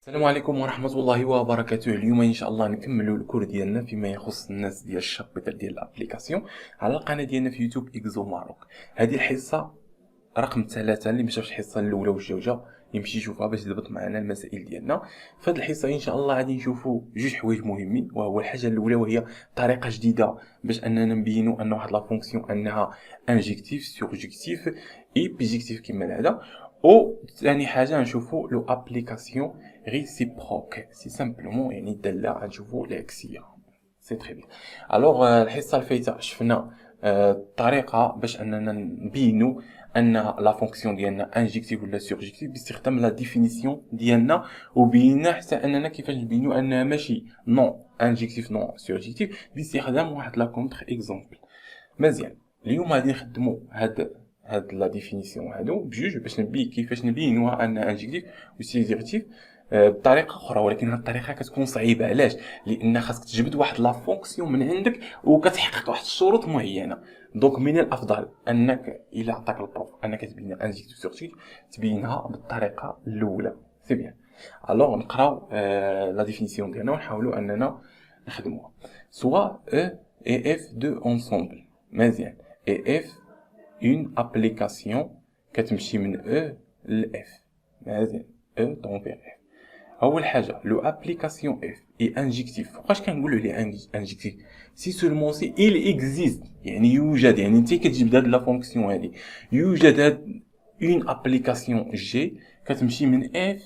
السلام عليكم ورحمة الله وبركاته. اليوم إن شاء الله نكملوا الكور ديالنا فيما يخص الناس ديال الشابتر ديال الابليكاسيون على القناة ديالنا في يوتيوب إكزو ماروك. هذه الحصة رقم 3. اللي مشافش الحصة الأولى والجوجة يمشي يشوفها باش يضبط معنا المسائل ديالنا. في هذه الحصة إن شاء الله غادي نشوفوا جوج حوايج مهمين، وهو الحاجة الأولى وهي طريقة جديدة باش أننا نبينوا أن واحد لا فونكسيون أنها انجيكتيف سورجيكتيف اي بيجيكتيف كما العادة. او ثاني حاجة نشوفوا لو ابليكاسيون ريسيبروك، سي سامبلومون يعني الدالة غنشوفوا العكسية. سي تري بيان. الوغ الحصة الفايتة شفنا الطريقة باش اننا نبينوا ان لا فونكسيون ديالنا انجيكتيف ولا سورجيكتيف باستخدام لا ديفينيسيون ديالنا، وبينا حتى اننا كيفاش نبينوا انها ماشي نون انجيكتيف نون سورجيكتيف باستخدام واحد لا كونتر اكزومبل. مزيان، اليوم غادي نخدموا هاد لا ديفينيسيون هادو بجوج باش كيفاش نبينوها ان انجيكتيف و سورجيكتيف بطريقه اخرى، ولكن هاد الطريقه كتكون صعيبه. علاش؟ لان خاصك تجبد واحد لا فونكسيون من عندك وكتحقق واحد الشروط معينه. دونك من الافضل انك الا عطاك البروف انك تبين انجيكتيف سورجيكتيف تبينها بالطريقه الاولى. سي بيان. الوغ نقراو لا ديفينيسيون ديالنا ونحاولوا اننا نخدموها. سوا E et F deux ensemble. مزيان. et F une application كتمشي من E ل F. مزيان. E تنفير F. أول حاجة لو application F est injectif. فوقاش كنقولو ليه injectif؟ سي سولمون سي il existe، يعني يوجد، يعني انت كتجبد هاد لا فونكسيون هادي، يوجد هاد une application G كتمشي من F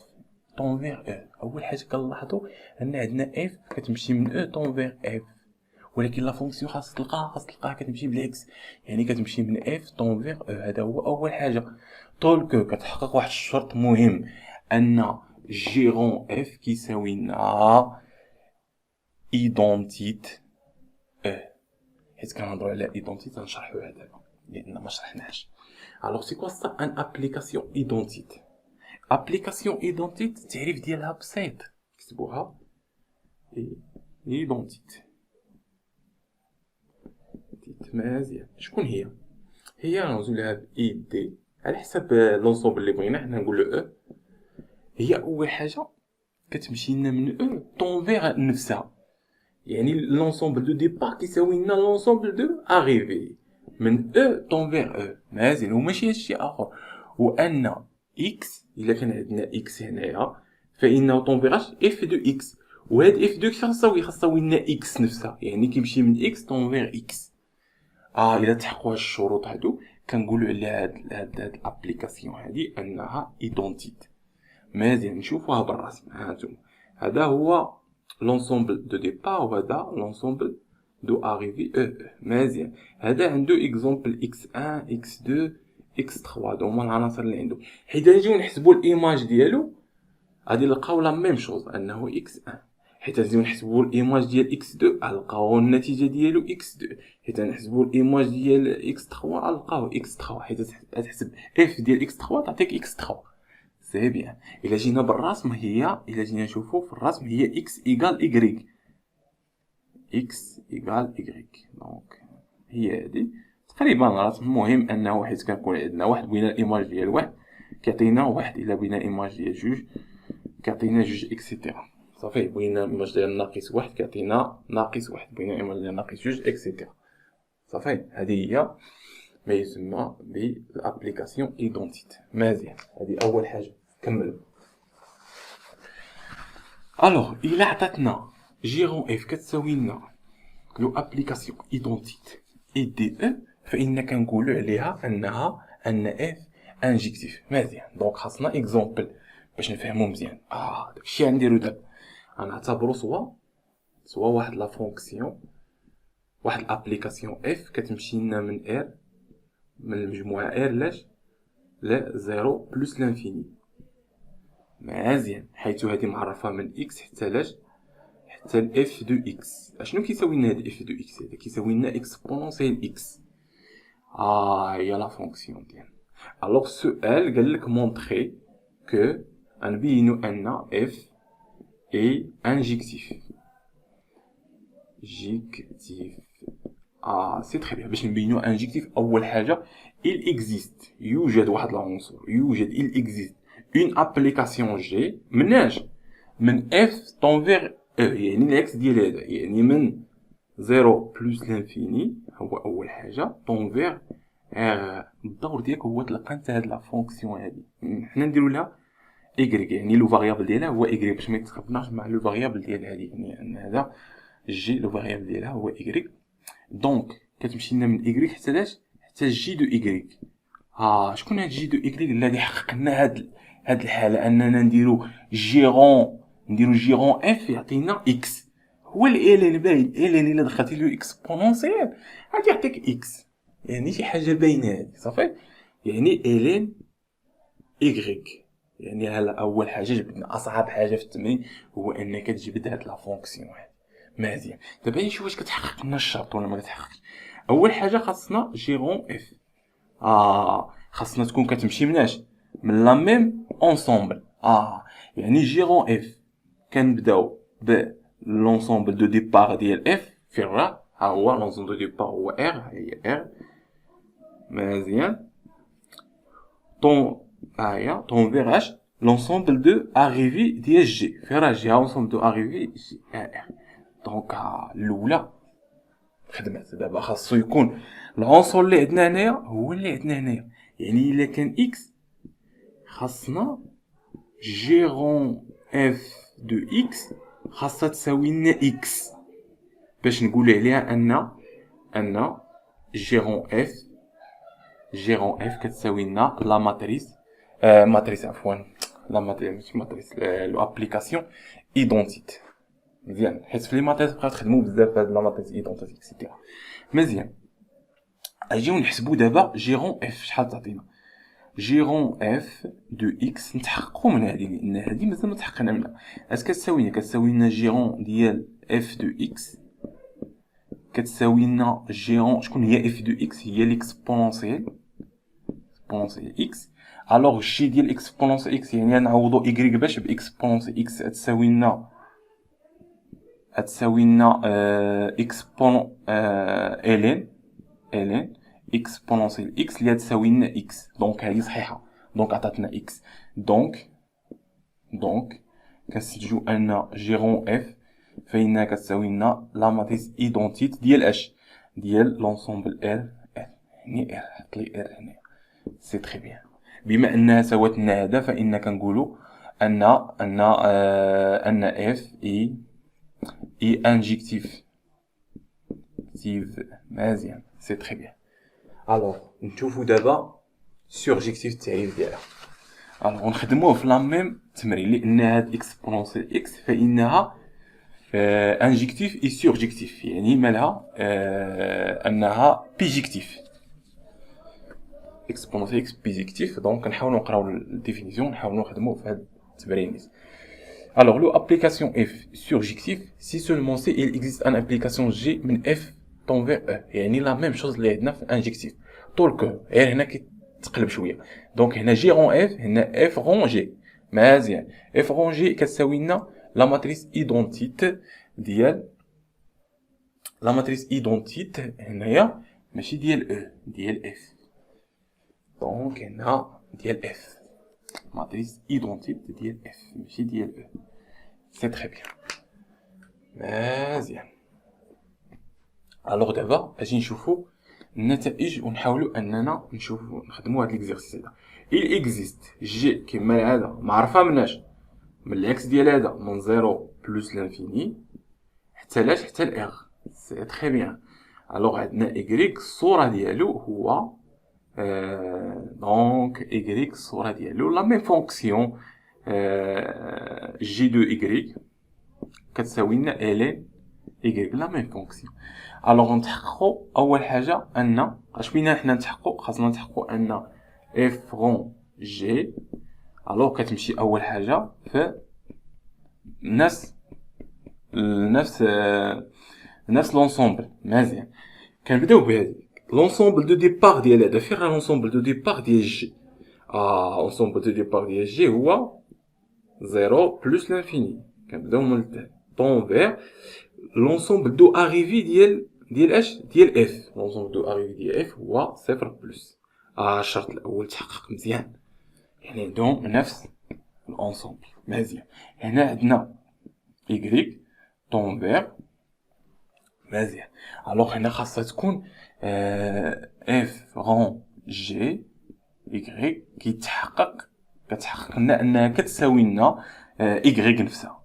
تنفير E. أول حاجة كنلاحظو أن عندنا F كتمشي من E تنفير F، ولكن لا فونكسيون خاص تلقاها كتمشي بالعكس، يعني كتمشي من اف تونفير او. هذا هو اول حاجه. طولك كتحقق واحد الشرط مهم ان جيرون اف كيساوي لنا ايدونتيت او. حيت كنهضروا على ايدونتيت غنشرحوها دابا لان ما شرحناهاش. الوغ سي كوا سا ان ابليكاسيون ايدونتيت؟ ابليكاسيون ايدونتيت التعريف ديالها بسيط، كتبوها ايدونتيت. مزيان. شكون هي؟ هي غنوزو لها اي دي على حسب لونسومبل اللي بغينا حنا نقولو او. هي اول حاجه كتمشي لنا من او طونفيغ نفسها، يعني لونسومبل دو ديبار كيساوي لنا لونسومبل دو اريفي من او طونفيغ او. مزيان. وماشي هادشي اخر، وان اكس الا كان عندنا اكس هنايا فانه طونفيغ اف دو اكس، وهاد اف دو اكس خاصها لنا اكس نفسها، يعني كيمشي من اكس طونفيغ اكس. الا تحققوا هاد الشروط هادو كنقولوا على هاد الابليكاسيون هادي انها ايدونتيت. مزيان. نشوفوها بالرسم. هانتوما هذا هو لونسومبل دو ديبار وهذا لونسومبل دو اريفي او. مزيان. هذا عنده اكزومبل اكس 1 اكس 2 اكس 3، هما العناصر اللي عنده. حيت نجيو نحسبوا الايماج ديالو غادي نلقاو لا ميم شوز انه اكس 1. حيت نزيدو نحسبوا الايماج ديال اكس 2 غنلقاو النتيجه ديالو اكس 2. حيت نحسبوا الايماج ديال اكس 3 غنلقاو اكس 3. حيت تحسب اف ديال اكس 3 تعطيك اكس 3. سي بيان. الا جينا بالرسم الا جينا نشوفوا في الرسم هي اكس ايكال ايغريك. اكس ايكال ايغريك. دونك هي هذه تقريبا الرسم. المهم انه حيت كنكون عندنا واحد بغينا الايماج ديال واحد كيعطينا واحد، الا بغينا الايماج ديال جوج كيعطينا جوج اكسيتيرا. صافي. بغينا الايماج ديال ناقص واحد كيعطينا ناقص واحد، بغينا الايماج ديال ناقص جوج اكسيتيرا. صافي. هذه هي ما يسمى بالابليكاسيون ايدونتيت. مزيان. هذه اول حاجه. كملوا. الوغ الا عطاتنا جيرون اف كتساوي لنا لو ابليكاسيون ايدونتيت اي دي او، فإن كنقولوا عليها ان اف انجيكتيف. مزيان. دونك خاصنا اكزومبل باش نفهمو مزيان. داكشي غنديرو دابا. غنعتبرو سوا واحد لا فونكسيون، واحد الابليكاسيون اف كتمشي لنا من ار، من المجموعه ار لاش ل 0 بلس لانفيني. مزيان. حيث هذه معرفه من اكس حتى لاش حتى الاف دو اكس. اشنو كيساوي لنا هاد اف دو اكس؟ هذا كيساوي لنا اكسبونونسيال اكس. هي لا فونكسيون ديالنا. الوغ السؤال قال لك مونطري كو غنبينو ان اف اي انجيكتيف. جيكتيف. سي تري بيان. باش نبينو انجيكتيف اول حاجه il existe، يوجد واحد العنصر، يوجد il existe une application G. مناش من اف طون فيغ او، يعني العكس ديال هذا، يعني من 0 بلس لانفيني هو اول حاجه طون فيغ الدور ديالك هو تلقى انت هاد لا فونكسيون هادي حنا نديرو لها ايغريك، يعني لو فاريابل ديالها هو ايغريك باش ما يتخبطناش مع لو فاريابل ديال هادي، يعني ان هذا جي لو فاريابل ديالها هو ايغريك. دونك كتمشي لنا من ايغريك حتى لاش؟ حتى جي دو ايغريك. شكون هاد جي دو ايغريك الذي حقق لنا هاد الحاله اننا نديرو جيرون اف يعطينا اكس؟ هو الالين باين، الالين الا دخلتي له اكسبونونسيال غادي يعطيك اكس، يعني شي حاجه باينه هادي صافي. يعني الين ايغريك، يعني هلا اول حاجه جبدنا اصعب حاجه في التمرين هو انك تجبد هاد لا فونكسيون هادي. مزيان، دابا نشوف واش كتحقق لنا الشرط ولا ما كتحققش. اول حاجه خاصنا جيرون اف، خاصنا تكون كتمشي مناش من لا ميم اونسومبل. يعني جيرون اف كنبداو ب لونسومبل دو ديبار ديال اف في الرا، ها هو لونسومبل دو ديبار هو ار، هي ار. مزيان، طون فيغ l'ensemble de arrivée ديال جي في راه جي l'ensemble de arrivée جي ار. دونك الاولى خدمات. دابا خاصو يكون العنصر اللي عندنا هنايا هو اللي عندنا هنايا، يعني الا كان اكس خاصنا جيرون اف دو اكس خاصها تساوي لنا اكس باش نقول عليها ان جيرون اف كتساوي لنا لا ماتريس ماتريس عفوا لا ماتريس لو ابليكاسيون ايدونتيت. مزيان، حيت في لي ماتريس بقاو تخدموا بزاف هاد لا ماتريس ايدونتيت اكسيتيرا. مزيان، اجيو نحسبوا دابا جيرون اف شحال تعطينا. جيرون اف دو اكس نتحققوا من هذه لان هذه مازال ما تحققنا منها. اش كتساوي لنا جيرون ديال اف دو اكس كتساوي لنا جيرون شكون هي اف دو اكس؟ هي ليكسبونونسيال اكس. الوغ الشي ديال اكسبونونسيال اكس يعني نعوضو ايغريك باش باكسبونونسيال اكس تساوي لنا اكسبون الين اكسبونونسيال اكس اللي تساوي لنا اكس. دونك هذه صحيحه، دونك عطاتنا اكس. دونك كنستنتجو ان جيرون اف فإنها كتساوي لنا لا ماتريس ايدونتيت ديال اش؟ ديال لونسومبل ار. يعني ار حط لي ار هنا، سي تري بيان. بما انها سوات لنا هذا فإن كنقولوا ان اف اي انجكتيف. مزيان، سي تري بيان. الوغ نشوفوا دابا سورجيكتيف التعريف ديالها. الوغ نخدموه في لا ميم تمرين لان هاد اكسبونونسيال اكس فإنها انجكتيف اي سورجيكتيف، يعني مالها انها بيجيكتيف. اكسبونونسيال اكس بيجيكتيف. دونك نحاولوا نقراو الديفينيسيون، نحاولوا نخدموه في هاد التمرين. Alors, l'application F surjectif, si seulement si il existe une application G من F tend vers E. يعني la même chose اللي عندنا في injectif. طول كو غير هنا كيتقلب شويه. دونك هنا G rond F، هنا F rond G. مزيان، F rond G كتساوي لنا لا ماتريس ايدونتيت ديال لا ماتريس ايدونتيت هنايا ماشي ديال E، ديال F. دونك هنا ديال F، ماتريس ايدونتيت ديال F ماشي ديال E. سي تري بيان. مزيان. الوغ دابا اجي نشوفو النتائج ونحاولوا اننا نخدموا هاد ليكزيرسيس هذا. il existe جي كما العاده معرفه مناش من العكس ديال هذا من 0 بلس لانفيني حتى لاش؟ حتى الاغ. سي تري بيان. الوغ عندنا ايغريك الصوره ديالو هو دونك ايغريك الصوره ديالو لا ميم فونكسيون جي دو ايغريك كتساوي لنا الين ايغريك لا ميم فونكسيون. الوغ نتحققوا اول حاجه ان اش بينا حنا نتحققوا؟ خاصنا نتحققوا ان اف رون جي. الوغ كتمشي اول حاجه في نفس لونسومبل. مزيان، كنبداو بهذه لونسومبل دو ديبار ديال هذا. فين راه لونسومبل دو ديبار ديال جي؟ لونسومبل دو ديبار ديال جي هو 0 بلس لانفيني. كنبداو من التحت طون فيغ لونسومبل دو اريفي ديال اش؟ ديال اف. لونسومبل دو اريفي ديال اف هو 0 بلس. الشرط الاول تحقق مزيان، يعني عندهم نفس الانسومبل. مزيان. هنا عندنا y طونفير. مزيان. الوغ هنا خاصها تكون اف غون جي y كتحقق لنا انها كتساوي لنا y نفسها.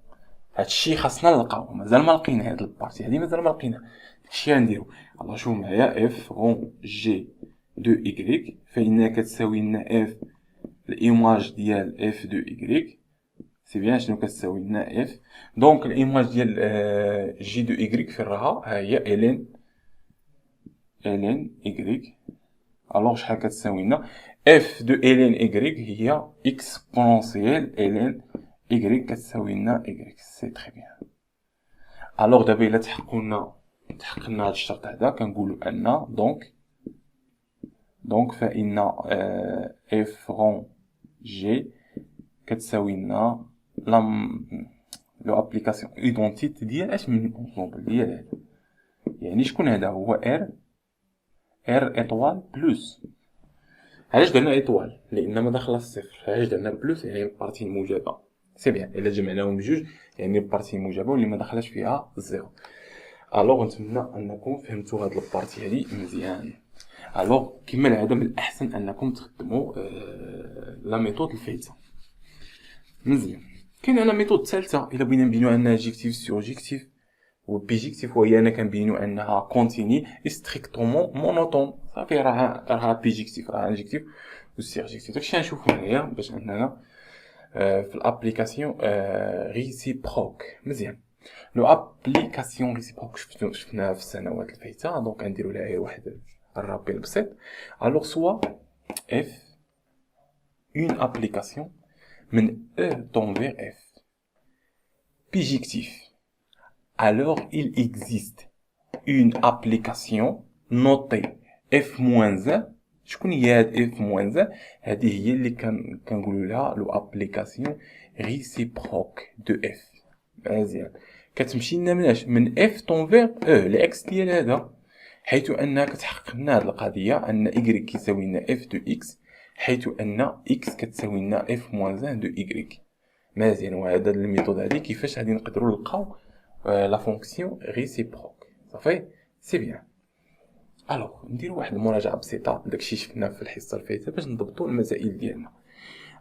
هادشي خاصنا نلقاو، مازال ما لقينا هاد البارتي هادي، مازال ما لقينا. داكشي غنديرو. الله شوف معايا اف غون جي دو y فإنها كتساوي لنا اف الايماج ديال اف دو y. سي بيان شنو كتساوي لنا اف. دونك الايماج ديال جي دو y فين راها؟ ها هي ln y. الوغ شحال كتساوي لنا اف دو ln y هي اكسبونونسيال ln y كتساوي لنا y. سي تري بيان. الوغ دابا الا تحققنا هاد الشرط هذا كنقولوا ان دونك فإن اف غون جي كتساوي لنا لو ابليكاسيون ايدونتيت ديال اش من اونسومبل ديال هذا. يعني شكون هذا؟ هو ار ايطوال بلس. علاش درنا ايطوال؟ لان ما داخله الصفر. علاش درنا بلس؟ يعني البارتي الموجبه. سي بيان الا جمعناهم بجوج يعني البارتي الموجبه واللي ما دخلش فيها الزيرو. الوغ نتمنى انكم فهمتوا هاد البارتي هادي مزيان. الوغ كما العاده من الاحسن انكم تخدموا لا ميثود الفايته مزيان. كاين انا ميثود ثالثه الا بغينا نبينوا انها جيكتيف سورجيكتيف وبيجيكتيف، وهي انا كنبينوا انها كونتيني ستريكتومون مونوتون. صافي راها بيجيكتيف، راها انجيكتيف وسيرجيكتيف. داكشي غنشوفو هنايا باش اننا في الابليكاسيون ريسيبروك. مزيان. لو ابليكاسيون ريسيبروك شفناها في السنوات الفايته، دونك غنديروا لها غير واحد الرابيل بسيط. الوغ سوا اف اون ابليكاسيون من E tend vers F bijectif, alors il existe une application notée F-1. شكون هي هاد F-1؟ هذه هي اللي كنقولوا لها لو ابليكاسيون ريسيبروك دو F. مزيان. كتمشي لنا مناش من F tend vers E العكس ديال هذا، حيث انها كتحقق لنا هاد القضيه ان y كيساوي لنا F دو X، حيث ان x كتساوي لنا f moins 1 دو y. مزيان. وهذا الميثود هذه كيفاش غادي نقدروا نلقاو لا فونكسيون ريسيبروك. صافي سي بيان. الوغ نديروا واحد المراجعه بسيطه داكشي شفنا في الحصه الفايته باش نضبطوا المسائل ديالنا.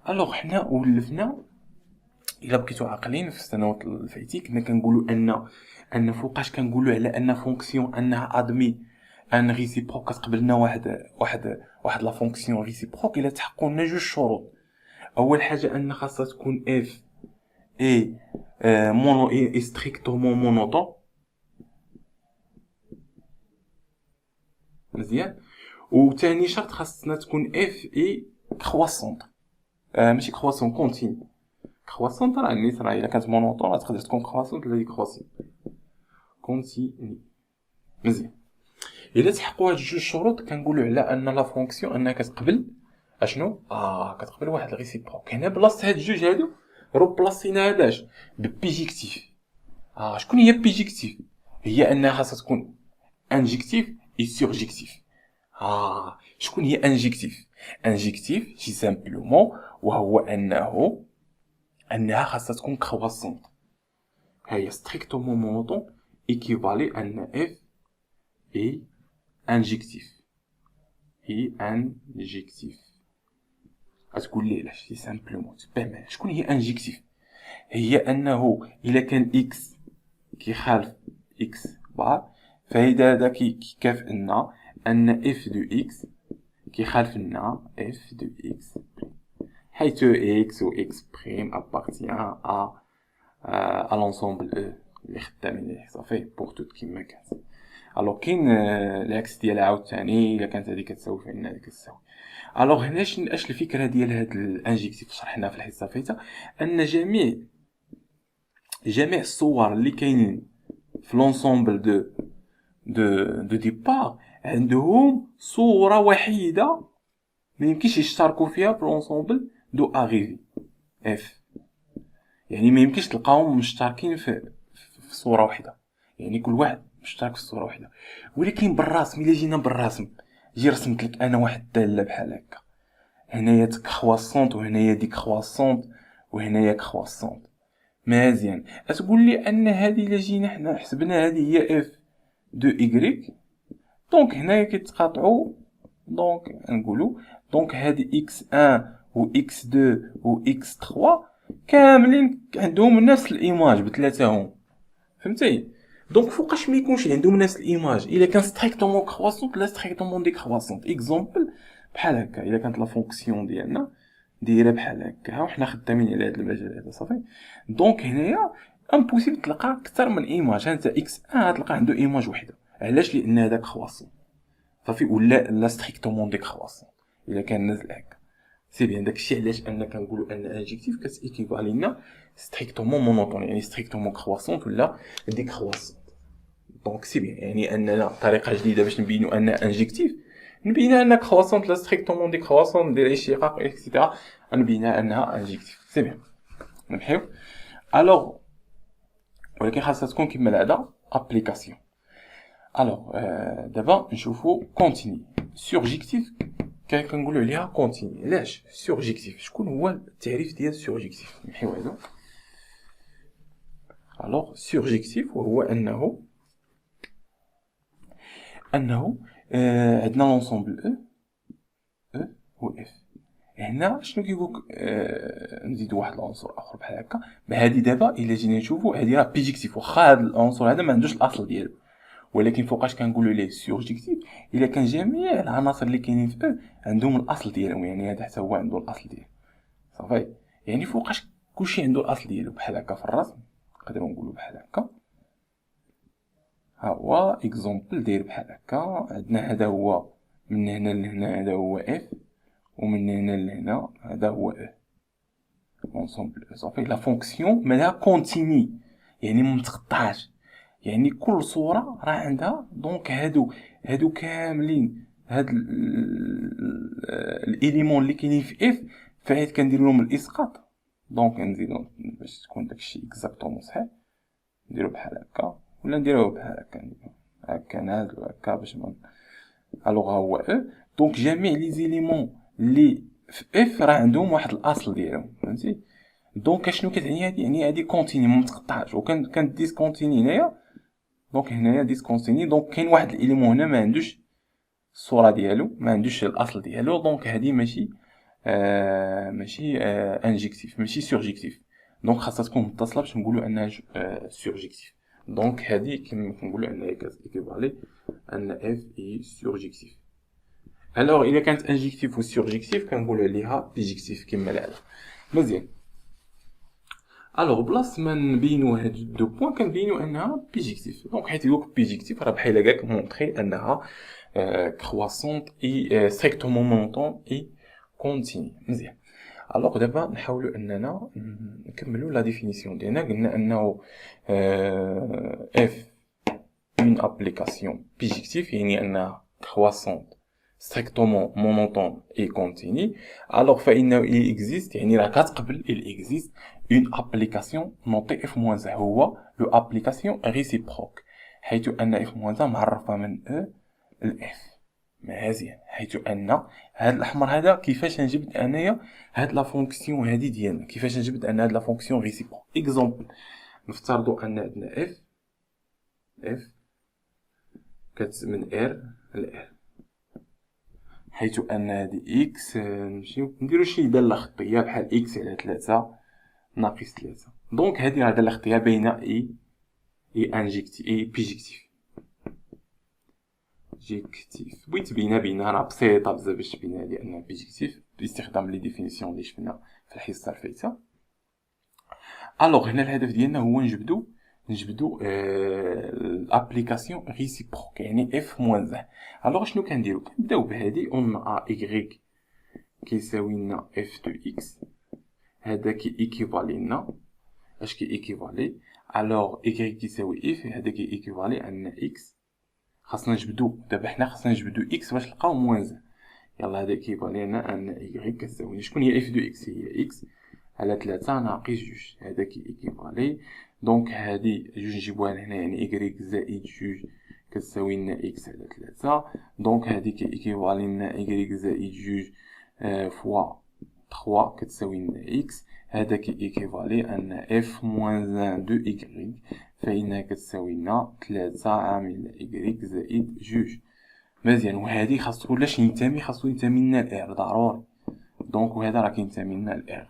الوغ حنا ولفنا الا بقيتوا عاقلين في السنوات الفايتين كنا كنقولوا ان فوقاش كنقولوا على ان فونكسيون انها ادمي ان ريسيبروك كتقبلنا واحد لا فونكسيون ريسيبروك الا تحققوا لنا جوج شروط. اول حاجه ان خاصها تكون اف اي مونو اي ستريكتومون مونوتون. مزيان. وثاني شرط خاصنا تكون اف اي كرواسونت، ماشي كرواسون كونتيني. كرواسونت راه نيت راه الا كانت مونوتون راه تقدر تكون كرواسونت ولا كرواسون كونتيني. مزيان. الا تحققوا هاد جوج شروط كنقولوا على ان لا فونكسيون انها كتقبل اشنو كتقبل واحد الريسيبروك. هنا بلاصه هاد جوج هادو روبلاسينا هاداش ببيجيكتيف. شكون هي بيجيكتيف؟ هي انها خاصها تكون انجيكتيف اي سورجيكتيف. شكون هي انجيكتيف؟ انجيكتيف شي سامبلومون وهو انها خاصها تكون كرواسونت. هي ستريكتومون مونوتون ايكيفالي ان اف اي انجيكتيف. غتقول لي علاش؟ سي سامبلومون تبان. شكون هي انجيكتيف؟ هي انه الا كان اكس كيخالف اكس بار فهذا كيكافئ لنا ان اف دو اكس كيخالف لنا اف دو اكس حيث اكس و اكس بريم ابارتيان ا لونسومبل او اللي خدامين عليه. صافي بوغ توت كيما كانت. الوغ كاين العكس ديالها عاوتاني الا كانت هذه كتساوي فإن هذه كتساوي. الوغ هنا اش الفكره ديال هاد الانجيكتيف شرحناها في الحصه الفايته، ان جميع الصور اللي كاينين في لونسومبل دو ديبار عندهم صوره وحيده ما يمكنش يشتركوا فيها في لونسومبل دو اريفي اف. يعني ما يمكنش تلقاهم مشتركين في صوره واحده، يعني كل واحد مشترك في الصوره واحده. ولكن بالرسم الا جينا بالرسم جي رسمت لك انا واحد الداله بحال هكا، هنايا كرواسونت وهنايا دي كرواسونت وهنايا كرواسونت. مزيان. تقول لي ان هذه الا جينا حنا حسبنا هذه هي اف دو ايغريك، دونك هنايا كيتقاطعوا، دونك نقولوا دونك هذه اكس 1 و اكس 2 و اكس 3 كاملين عندهم نفس الايماج بثلاثه، فهمتي؟ دونك فوقاش ما يكونش عندهم نفس الايماج، الا كان ستريكتومون كرواسونت لا ستريكتومون ديكرواسونت. اكزومبل بحال هكا، الا كانت لا فونكسيون ديالنا دايره بحال هكا وحنا خدامين على هذا المجال هذا صافي، دونك هنايا امبوسيبل تلقى اكثر من ايماج. انت اكس 1 تلقى عنده ايماج وحده، علاش؟ لان هذاك كرواسون صافي، ولا لا ستريكتومون ديكرواسون الا كان نازل هكا. سي بيان، داكشي علاش ان كنقولوا ان انجيكتيف كتيكيفالي لنا ستريكتومون مونوتون، يعني ستريكتومون كرواسونت ولا ديكرواسونت. دونك سي بيان، يعني اننا طريقه جديده باش نبينوا ان انجيكتيف، نبينا ان كرواسونت لا ستريكتومون ديكرواسونت، ندير اشتقاق اكسيتيرا، نبينا انها انجيكتيف. سي بيان، نبحيو. الوغ ولكن خاصها تكون كما العاده ابليكاسيون. الوغ دابا نشوفوا كونتيني سورجيكتيف، كنقولوا عليها كونتيني. علاش سورجيكتيف؟ شكون هو التعريف ديال سورجيكتيف؟ نحيو هذا. الوغ سورجيكتيف وهو انه عندنا لونسومبل او و اف. هنا شنو كيقولك؟ نزيد واحد العنصر اخر بحال هكا. هادي دابا الا جينا نشوفوا هادي راه بيجيكتيف، واخا هاد العنصر هذا ما عندوش الاصل ديالو، ولكن فوقاش كنقولوا ليه سورجيكتيف؟ الا كان جميع العناصر اللي كاينين في او عندهم الاصل ديالهم، يعني هذا حتى هو عنده الاصل ديالو صافي. يعني فوقاش كلشي عنده الاصل ديالو بحال هكا في الرسم، نقدروا نقولوا بحال هكا. ها هو اكزومبل داير بحال هكا. عندنا هذا هو من هنا لهنا هذا هو اف، ومن هنا لهنا هذا هو او اونسومبل صافي. لا فونكسيون مالها كونتيني، يعني متقطعاش، يعني كل صوره راه عندها دونك هادو كاملين هاد الاليمون اللي كاينين في اف، فايت كندير لهم الاسقاط. دونك نزيدو باش تكون داكشي اكزاكتومون صحيح، نديرو بحال هكا ولا نديروه بحال هكا، هكا نازل هكا باش ما. الوغ هو او، دونك جميع لي زيليمون اللي في اف راه عندهم واحد الاصل ديالهم، فهمتي؟ دونك شنو كتعني هادي؟ يعني هادي كونتيني ما متقطعش، وكان ديسكونتيني هنايا، دونك هنايا ديسكونتيني، دونك كاين واحد الاليمون هنا ما عندوش الصوره ديالو، ما عندوش الاصل ديالو، دونك هادي ماشي انجيكتيف، ماشي سورجيكتيف. دونك خاصها تكون متصله باش نقولوا انها سورجيكتيف. دونك هادي كما كنقولوا انها كتيكيفالي ان اف اي سورجيكتيف. الوغ الا كانت انجيكتيف و سورجيكتيف كنقولوا عليها بيجيكتيف كما العاده. مزيان. الوغ بلاص ما نبينوا هاد دو بوين كنبينوا انها بيجيكتيف. دونك حيت يقولك بيجيكتيف راه بحال هكاك مونطري انها كرواسونت اي ستريكتومون مونطون اي كونتيني. مزيان. الوغ دابا نحاولوا اننا نكملوا لا ديفينيسيون ديالنا. قلنا انه اف اون ابليكاسيون بيجيكتيف يعني انها كرواسونت strictement monotone et continue. Alors فإنه il existe يعني راه كتقبل il existe une application notée f-1 هو le application réciproque، حيث أن f-1 معرفة من e ل f. مزيان. حيث أن هاد الأحمر هذا كيفاش نجبد أنايا هاد لا فونكسيون هادي ديالنا، كيفاش نجبد أن هاد لا فونكسيون ريسيبروك. إكزومبل نفترضوا أن عندنا f من r ل r، حيث ان هذه اكس نمشيو نديرو شي داله خطيه بحال اكس على 3 ناقص 3. دونك هذه راه داله خطيه بين اي انجيكتيف اي بيجيكتيف. جيكتيف بغيت بينها راه بسيطه بزاف باش تبينها لانها بيجيكتيف باستخدام لي ديفينيسيون اللي شفنا في الحصه الفايته. الوغ هنا الهدف ديالنا هو نجبدو الابليكاسيون ريسيبروك يعني اف موان 1. الوغ شنو كنديرو؟ كنبداو بهادي اون ا ايغريك كيساوي لنا اف دو اكس، هذا كي ايكيفالي لنا اش كي ايكيفالي. الوغ ايغريك كيساوي اف، هذا كي ايكيفالي ان اكس. خاصنا نجبدو دابا حنا خاصنا نجبدو اكس باش نلقاو موان 1. يلا هذا كيفالي لنا ان ايغريك كتساوي شكون هي اف دو اكس؟ هي اكس على 3 ناقص 2، هذا كي ايكيفالي. دونك هادي جوج نجيبوها لهنا يعني ايغريك زائد 2 كتساوي لنا اكس على 3. دونك هادي كي ايكيفالي لنا ايغريك زائد 2 فوا 3 كتساوي لنا إكس، هذا كيكيفالي أن إف موان 1 دو إكغيك فإنها كتساوي لنا 3 عامل إكغيك زائد جوج. مزيان، وهادي خاصو ولاش ينتمي، خاصو ينتمي لنا الإر ضروري. دونك وهذا راه كينتمي لنا الإر،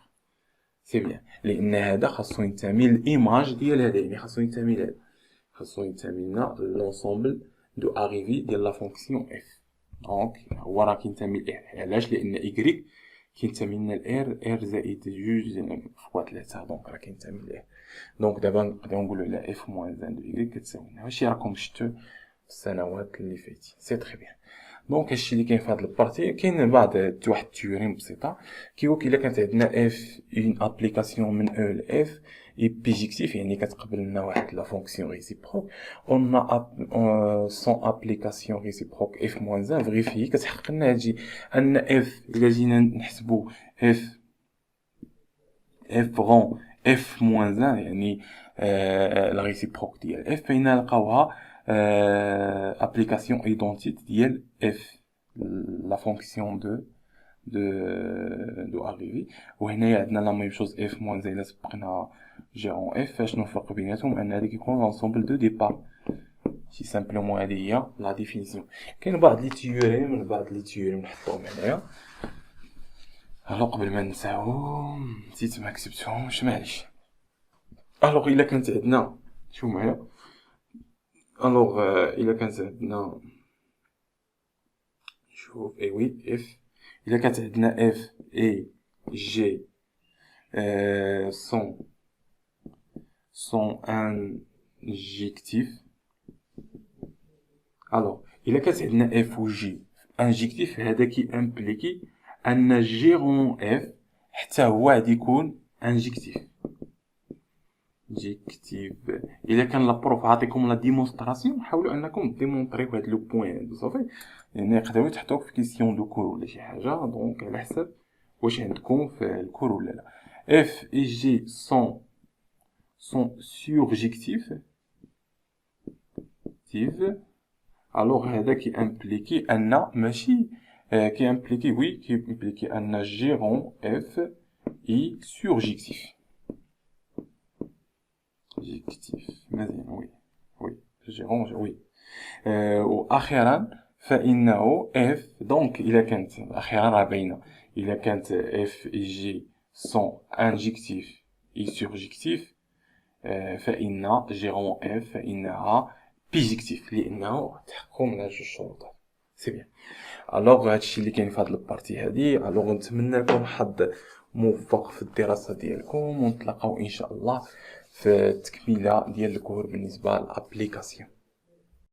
سي بيان، لأن هذا خاصو ينتمي للإيماج ديال هذا، يعني خاصو ينتمي لهذا، خاصو ينتمي لنا لونسومبل دو أريفي ديال لا فونكسيون إف. دونك هو راه كينتمي لإر، علاش؟ لأن إكغيك كينتمي لنا الإر، إر زائد جوج فوا 3، دونك راه كينتمي لإر. دونك دابا نقدرو نقولو على إف موان 1 دو إكغيك كتساوي لنا، هادشي راكم شفتو السنوات اللي فاتين، سي تري بيان. دونك هادشي اللي كاين في هاد البارتي. كاين بعض واحد التيوريم بسيطه كيقولك الا كانت عندنا اف اون ابليكاسيون من او ل اف اي بيجيكتيف، يعني كتقبل لنا واحد لا فونكسيون ريسيبروك، اون سون ابليكاسيون ريسيبروك اف موان 1 فيريفي، كتحقق لنا هادشي ان اف الا جينا نحسبو اف غون اف موان 1 يعني لا ريسيبروك ديال اف، فإن نلقاوها application identique ديال f la fonction de arrivée. وهنايا عندنا لا ميم شوز f موان زي سبقنا جيرون f. فاش نفرق بيناتهم؟ ان هذا كيكون لونسومبل دو ديبار، سي سامبلومون هذه هي لا ديفينيسيون. كاين بعض لي تيوريم نحطوهم هنايا. الوغ قبل ما ننساو نسيت ما كتبتهمش، معليش. الوغ الا كانت عندنا، شوف معايا، الوغ الا كانت عندنا، شوف اي وي اف، الا كانت عندنا اف اي جي سون انجيكتيف، الوغ الا كانت عندنا اف و جي انجيكتيف، هذا كي امبليكي ان جيرون اف حتى هو غادي يكون انجيكتيف. الا كان لابروف عطيكم لا ديمونستراسيون، حاولوا انكم ديمونطريو هاد لو بوين هادو صافي، لان يقدروا يتحطوك في كيسيون دو كور ولا شي حاجه. دونك على حسب واش عندكم في الكور ولا لا. اف اي جي سون سورجيكتيف، الوغ هذا كي امبليكي ان ماشي كي امبليكي وي كي امبليكي ان جيرون اف اي سورجيكتيف. مزيان، وي جيرون وي. واخيرا فانه اف، دونك الا كانت اخيرا راه باينه، الا كانت اف اي جي سون انجيكتيف اي سورجيكتيف، فان جيرون اف فانها بيجيكتيف، لانه تحققوا من هاد جوج شروط. سي بيان. الوغ هادشي اللي كاين في هاد البارتي هادي. الوغ نتمنى لكم حظ موفق في الدراسه ديالكم، ونتلاقاو ان شاء الله في التكميله ديال الكور بالنسبه للابليكاسيون.